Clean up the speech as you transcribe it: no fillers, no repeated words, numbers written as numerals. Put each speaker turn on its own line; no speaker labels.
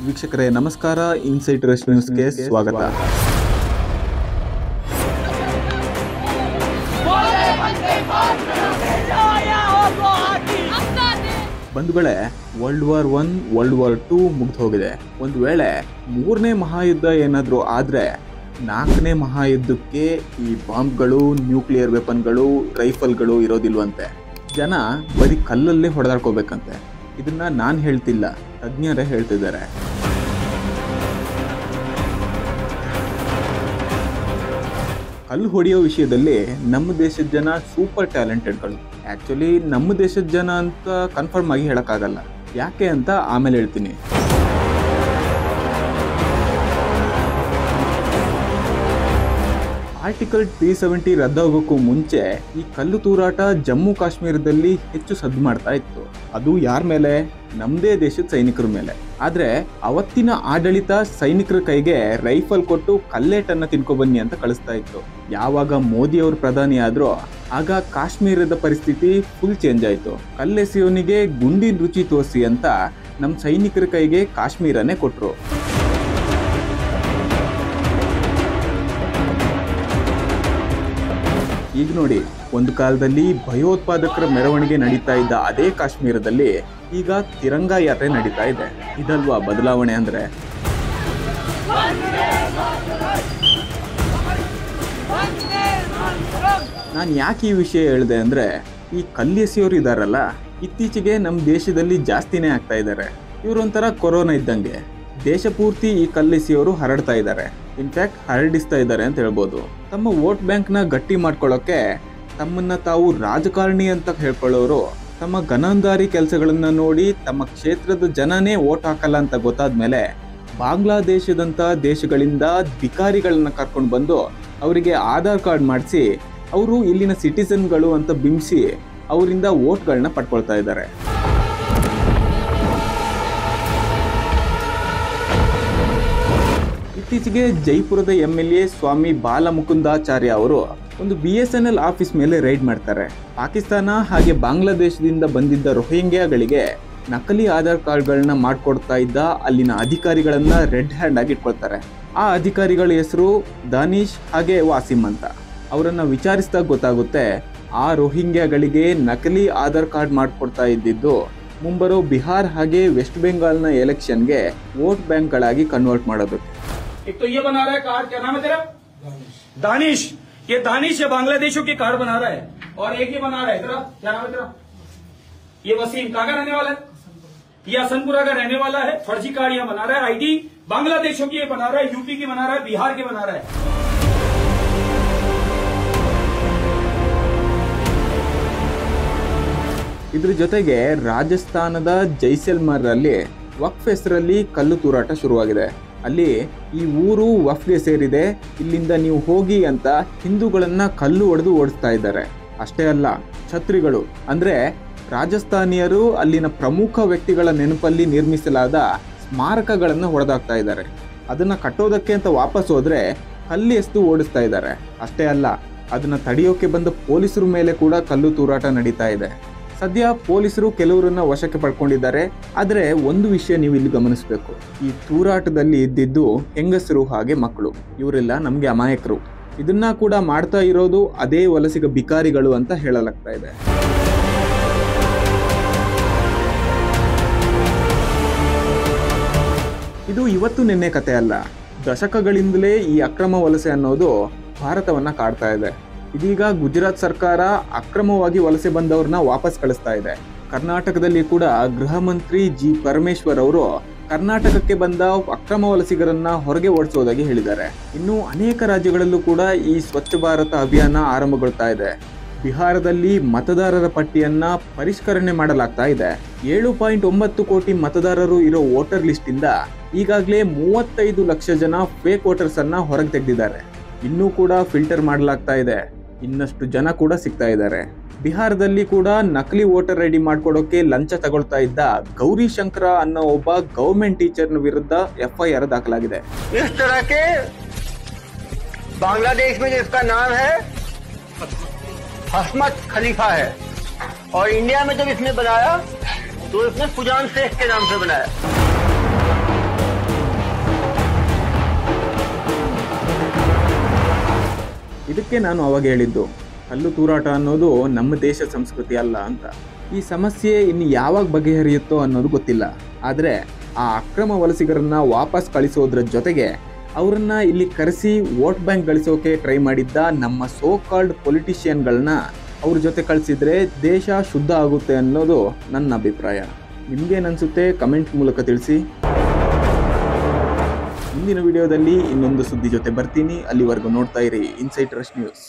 ವೀಕ್ಷಕರೇ ನಮಸ್ಕಾರ, insight rush ನ್ಯೂಸ್ಗೆ ಸ್ವಾಗತ. ಬಂಧುಗಳೇ, ವರ್ಲ್ಡ್ ವಾರ್ 1, ವರ್ಲ್ಡ್ ವಾರ್ 2 ಮುಗ್ದು ಹೋಗಿದೆ. ಒಂದು ವೇಳೆ 3ನೇ ಮಹಾಯುದ್ಧ ಏನಾದರೂ ಆದರೆ 4ನೇ ಮಹಾಯುದ್ಧಕ್ಕೆ ಈ ಬಾಂಬ್ಗಳು, ನ್ಯೂಕ್ಲಿಯರ್ ವೆಪನ್ಗಳು, ರೈಫಲ್ಗಳು ಇರೋದಿಲ್ವಂತೆ. ಜನ ಬರೀ ಕಲ್ಲಲ್ಲೇ ಹೊಡೆದಾಡ್ಕೋಬೇಕಂತೆ. ಇದನ್ನ ನಾನು ಹೇಳ್ತಿಲ್ಲ, ತಜ್ಞರೇ ಹೇಳ್ತಿದ್ದಾರೆ. ಕಲ್ಲು ಹೊಡೆಯೋ ವಿಷಯದಲ್ಲಿ ನಮ್ಮ ದೇಶದ ಜನ ಸೂಪರ್ ಟ್ಯಾಲೆಂಟೆಡ್ಗಳು. ಆ್ಯಕ್ಚುಲಿ ನಮ್ಮ ದೇಶದ ಜನ ಅಂತ ಕನ್ಫರ್ಮ್ ಆಗಿ ಹೇಳೋಕ್ಕಾಗಲ್ಲ. ಯಾಕೆ ಅಂತ ಆಮೇಲೆ ಹೇಳ್ತೀನಿ. ಆರ್ಟಿಕಲ್ 370 ರದ್ದಾಗೋಕ್ಕೂ ಮುಂಚೆ ಈ ಕಲ್ಲು ತೂರಾಟ ಜಮ್ಮು ಕಾಶ್ಮೀರದಲ್ಲಿ ಹೆಚ್ಚು ಸದ್ದು ಮಾಡ್ತಾ ಇತ್ತು. ಅದು ಯಾರ ಮೇಲೆ? ನಮ್ಮದೇ ದೇಶದ ಸೈನಿಕರ ಮೇಲೆ. ಆದರೆ ಅವತ್ತಿನ ಆಡಳಿತ ಸೈನಿಕರ ಕೈಗೆ ರೈಫಲ್ ಕೊಟ್ಟು ಕಲ್ಲೇಟನ್ನು ತಿನ್ಕೊಬನ್ನಿ ಅಂತ ಕಳಿಸ್ತಾ ಇತ್ತು. ಯಾವಾಗ ಮೋದಿ ಅವರು ಪ್ರಧಾನಿ ಆದ್ರೂ ಆಗ ಕಾಶ್ಮೀರದ ಪರಿಸ್ಥಿತಿ ಫುಲ್ ಚೇಂಜ್ ಆಯಿತು. ಕಲ್ಲೆಸೆಯೋನಿಗೆ ಗುಂಡಿನ ರುಚಿ ತೋರಿಸಿ ಅಂತ ನಮ್ಮ ಸೈನಿಕರ ಕೈಗೆ ಕಾಶ್ಮೀರನೇ ಕೊಟ್ಟರು. ಈಗ ನೋಡಿ, ಒಂದು ಕಾಲದಲ್ಲಿ ಭಯೋತ್ಪಾದಕರ ಮೆರವಣಿಗೆ ನಡೀತಾ ಇದ್ದ ಅದೇ ಕಾಶ್ಮೀರದಲ್ಲಿ ಈಗ ತಿರಂಗ ಯಾತ್ರೆ ನಡೀತಾ ಇದೆ. ಇದಲ್ವಾ ಬದಲಾವಣೆ ಅಂದ್ರೆ? ನಾನು ಯಾಕೆ ಈ ವಿಷಯ ಹೇಳಿದೆ ಅಂದ್ರೆ, ಈ ಕಲ್ಲೆಸೆಯೋರು ಇದಾರಲ್ಲ, ಇತ್ತೀಚೆಗೆ ನಮ್ಮ ದೇಶದಲ್ಲಿ ಜಾಸ್ತಿನೇ ಆಗ್ತಾ ಇದ್ದಾರೆ. ಇವರೊಂಥರ ಕೊರೋನಾ ಇದ್ದಂಗೆ. ದೇಶ ಪೂರ್ತಿ ಈ ಕಲ್ಲೆಸೆಯೋರು ಹರಡ್ತಾ ಇದ್ದಾರೆ. ಇನ್ಫ್ಯಾಕ್ಟ್ ಹರಡಿಸ್ತಾ ಇದ್ದಾರೆ ಅಂತ ಹೇಳ್ಬೋದು. ತಮ್ಮ ವೋಟ್ ಬ್ಯಾಂಕ್ನ ಗಟ್ಟಿ ಮಾಡ್ಕೊಳ್ಳೋಕೆ ತಮ್ಮನ್ನ ತಾವು ರಾಜಕಾರಣಿ ಅಂತ ಹೇಳ್ಕೊಳ್ಳೋರು ತಮ್ಮ ಗನಾಂಧಾರಿ ಕೆಲಸಗಳನ್ನ ನೋಡಿ ತಮ್ಮ ಕ್ಷೇತ್ರದ ಜನನೇ ವೋಟ್ ಹಾಕಲ್ಲ ಅಂತ ಗೊತ್ತಾದ್ಮೇಲೆ ಬಾಂಗ್ಲಾದೇಶದಂಥ ದೇಶಗಳಿಂದ ಧಿಕಾರಿಗಳನ್ನ ಕರ್ಕೊಂಡು ಬಂದು ಅವರಿಗೆ ಆಧಾರ್ ಕಾರ್ಡ್ ಮಾಡಿಸಿ ಅವರು ಇಲ್ಲಿನ ಸಿಟಿಸನ್ಗಳು ಅಂತ ಬಿಂಬಿಸಿ ಅವರಿಂದ ವೋಟ್ಗಳನ್ನ ಪಡ್ಕೊಳ್ತಾ ಇದ್ದಾರೆ. ಇತ್ತೀಚೆಗೆ ಜೈಪುರದ MLA ಸ್ವಾಮಿ ಬಾಲಮುಕುಂದಾಚಾರ್ಯ ಅವರು ಒಂದು BSNL ಆಫೀಸ್ ಮೇಲೆ ರೈಡ್ ಮಾಡ್ತಾರೆ. ಪಾಕಿಸ್ತಾನ ಹಾಗೆ ಬಾಂಗ್ಲಾದೇಶದಿಂದ ಬಂದಿದ್ದ ರೋಹಿಂಗ್ಯಾಗಳಿಗೆ ನಕಲಿ ಆಧಾರ್ ಕಾರ್ಡ್ಗಳನ್ನ ಮಾಡ್ಕೊಡ್ತಾ ಇದ್ದ ಅಲ್ಲಿನ ಅಧಿಕಾರಿಗಳನ್ನ ರೆಡ್ ಹ್ಯಾಂಡ್ ಆಗಿ ಇಟ್ಕೊಳ್ತಾರೆ. ಆ ಅಧಿಕಾರಿಗಳ ಹೆಸರು ದಾನಿಶ್ ಹಾಗೆ ವಾಸಿಮ್ ಅಂತ. ಅವರನ್ನ ವಿಚಾರಿಸಿದಾಗ ಗೊತ್ತಾಗುತ್ತೆ, ಆ ರೋಹಿಂಗ್ಯಾಗಳಿಗೆ ನಕಲಿ ಆಧಾರ್ ಕಾರ್ಡ್ ಮಾಡ್ಕೊಡ್ತಾ ಇದ್ದಿದ್ದು ಮುಂಬರೋ ಬಿಹಾರ್ ಹಾಗೆ ವೆಸ್ಟ್ ಬೆಂಗಾಲ್ನ ಎಲೆಕ್ಷನ್ಗೆ ವೋಟ್ ಬ್ಯಾಂಕ್ಗಳಾಗಿ ಕನ್ವರ್ಟ್ ಮಾಡೋದಕ್ಕೆ.
एक तो ये बना रहा है कार्ड, क्या नाम है तेरा? दानिश। ये दानिश है, बांग्लादेशों के कार्ड बना रहा है। और एक ये बना रहा है तेरा, क्या नाम है तेरा? ये वसीम कहाँ का रहने वाला है? ये हसनपुरा का रहने वाला है। फर्जी कार्ड यहाँ बना रहा है। ID बांग्लादेशों की ये बना रहा है, यूपी की बना रहा है, बिहार की बना रहा है।
ಇದ್ರ ಜೊತೆಗೆ ರಾಜಸ್ಥಾನದ ಜೈಸಲ್ಮೇರ್ ಅಲ್ಲಿ ವಕ್ಫ್ ಹೆಸರಲ್ಲಿ ಕಲ್ಲು ತೂರಾಟ ಶುರುವಾಗಿದೆ. ಅಲ್ಲಿ ಈ ಊರು ವಕ್ಫ್ಗೆ ಸೇರಿದೆ, ಇಲ್ಲಿಂದ ನೀವು ಹೋಗಿ ಅಂತ ಹಿಂದೂಗಳನ್ನ ಕಲ್ಲು ಹೊಡೆದು ಓಡಿಸ್ತಾ ಇದ್ದಾರೆ. ಅಷ್ಟೇ ಅಲ್ಲ, ಛತ್ರಿಗಳು ಅಂದ್ರೆ ರಾಜಸ್ಥಾನಿಯರು ಅಲ್ಲಿನ ಪ್ರಮುಖ ವ್ಯಕ್ತಿಗಳ ನೆನಪಲ್ಲಿ ನಿರ್ಮಿಸಲಾದ ಸ್ಮಾರಕಗಳನ್ನು ಹೊಡೆದಾಕ್ತಾ ಇದ್ದಾರೆ. ಅದನ್ನ ಕಟ್ಟೋದಕ್ಕೆ ಅಂತ ವಾಪಸ್ ಹೋದ್ರೆ ಕಲ್ಲು ಎಸ್ದು ಓಡಿಸ್ತಾ ಇದ್ದಾರೆ. ಅಷ್ಟೇ ಅಲ್ಲ, ಅದನ್ನ ತಡೆಯೋಕೆ ಬಂದ ಪೊಲೀಸರ ಮೇಲೆ ಕೂಡ ಕಲ್ಲು ತೂರಾಟ ನಡೀತಾ ಇದೆ. ಸದ್ಯ ಪೊಲೀಸರು ಕೆಲವರನ್ನ ವಶಕ್ಕೆ ಪಡ್ಕೊಂಡಿದ್ದಾರೆ. ಆದರೆ ಒಂದು ವಿಷಯ ನೀವು ಇಲ್ಲಿ ಗಮನಿಸಬೇಕು, ಈ ತೂರಾಟದಲ್ಲಿ ಇದ್ದಿದ್ದು ಹೆಂಗಸರು ಹಾಗೆ ಮಕ್ಕಳು. ಇವರೆಲ್ಲ ನಮಗೆ ಅಮಾಯಕರು. ಇದನ್ನ ಕೂಡ ಮಾಡ್ತಾ ಇರೋದು ಅದೇ ವಲಸಿಗ ಬಿಕಾರಿಗಳು ಅಂತ ಹೇಳಲಾಗ್ತಾ ಇದೆ. ಇದು ಇವತ್ತು ನಿನ್ನೆ ಕತೆ ಅಲ್ಲ. ದಶಕಗಳಿಂದಲೇ ಈ ಅಕ್ರಮ ವಲಸೆ ಅನ್ನೋದು ಭಾರತವನ್ನ ಕಾಡ್ತಾ ಇದೆ. ಇದೀಗ ಗುಜರಾತ್ ಸರ್ಕಾರ ಅಕ್ರಮವಾಗಿ ವಲಸೆ ಬಂದವ್ರನ್ನ ವಾಪಸ್ ಕಳಿಸ್ತಾ ಇದೆ. ಕರ್ನಾಟಕದಲ್ಲಿ ಕೂಡ ಗೃಹ ಮಂತ್ರಿ G. ಪರಮೇಶ್ವರ್ ಅವರು ಕರ್ನಾಟಕಕ್ಕೆ ಬಂದ ಅಕ್ರಮ ವಲಸಿಗರನ್ನ ಹೊರಗೆ ಓಡಿಸೋದಾಗಿ ಹೇಳಿದ್ದಾರೆ. ಇನ್ನು ಅನೇಕ ರಾಜ್ಯಗಳಲ್ಲೂ ಕೂಡ ಈ ಸ್ವಚ್ಛ ಭಾರತ ಅಭಿಯಾನ ಆರಂಭಗೊಳ್ತಾ ಇದೆ. ಬಿಹಾರದಲ್ಲಿ ಮತದಾರರ ಪಟ್ಟಿಯನ್ನ ಪರಿಷ್ಕರಣೆ ಮಾಡಲಾಗ್ತಾ ಇದೆ. 7.9 ಕೋಟಿ ಮತದಾರರು ಇರೋ ವೋಟರ್ ಲಿಸ್ಟ್ ಇಂದ ಈಗಾಗಲೇ 35 ಲಕ್ಷ ಜನ ಫೇಕ್ ವೋಟರ್ಸ್ ಅನ್ನ ಹೊರಗೆ ತೆಗೆದಿದ್ದಾರೆ. ಇನ್ನೂ ಕೂಡ ಫಿಲ್ಟರ್ ಮಾಡಲಾಗ್ತಾ ಇದೆ. ಇನ್ನಷ್ಟು ಜನ ಕೂಡ ಸಿಗ್ತಾ ಇದ್ದಾರೆ. ಬಿಹಾರದಲ್ಲಿ ಕೂಡ ನಕಲಿ ವೋಟರ್ ID ಮಾಡ್ಕೊಡೋಕೆ ಲಂಚ ತಗೊಳ್ತಾ ಇದ್ದ ಗೌರಿ ಶಂಕರ ಅನ್ನೋ ಒಬ್ಬ ಗವರ್ಮೆಂಟ್ ಟೀಚರ್ನ ವಿರುದ್ಧ FIR ದಾಖಲಾಗಿದೆ.
इस तरह के बांग्लादेश में जिसका नाम है हसमत खलीफा है और इंडिया में जब इसने बनाया तो इसने सुजान शेख के नाम से बनाया।
ಇದಕ್ಕೆ ನಾನು ಅವಾಗ ಹೇಳಿದ್ದು ಕಲ್ಲು ತೂರಾಟ ಅನ್ನೋದು ನಮ್ಮ ದೇಶ ಸಂಸ್ಕೃತಿ ಅಲ್ಲ ಅಂತ. ಈ ಸಮಸ್ಯೆ ಇನ್ನು ಯಾವಾಗ ಬಗೆಹರಿಯುತ್ತೋ ಅನ್ನೋದು ಗೊತ್ತಿಲ್ಲ. ಆದರೆ ಆ ಅಕ್ರಮ ವಲಸಿಗರನ್ನ ವಾಪಸ್ ಕಳಿಸೋದ್ರ ಜೊತೆಗೆ ಅವರನ್ನ ಇಲ್ಲಿ ಕರೆಸಿ ವೋಟ್ ಬ್ಯಾಂಕ್ ಗಳಿಸೋಕೆ ಟ್ರೈ ಮಾಡಿದ್ದ ನಮ್ಮ ಸೋ ಕಾಲ್ಡ್ ಪೊಲಿಟಿಷಿಯನ್ಗಳನ್ನ ಅವ್ರ ಜೊತೆ ಕಳಿಸಿದ್ರೆ ದೇಶ ಶುದ್ಧ ಆಗುತ್ತೆ ಅನ್ನೋದು ನನ್ನ ಅಭಿಪ್ರಾಯ. ನಿಮ್ಗೇನನ್ಸುತ್ತೆ ಕಮೆಂಟ್ ಮೂಲಕ ತಿಳಿಸಿ. ಮುಂದಿನ ವಿಡಿಯೋದಲ್ಲಿ ಇನ್ನೊಂದು ಸುದ್ದಿ ಜೊತೆ ಬರ್ತೀನಿ. ಅಲ್ಲಿವರೆಗೂ ನೋಡ್ತಾ ಇರಿ ಇನ್ಸೈಟ್ ರಶ್ ನ್ಯೂಸ್.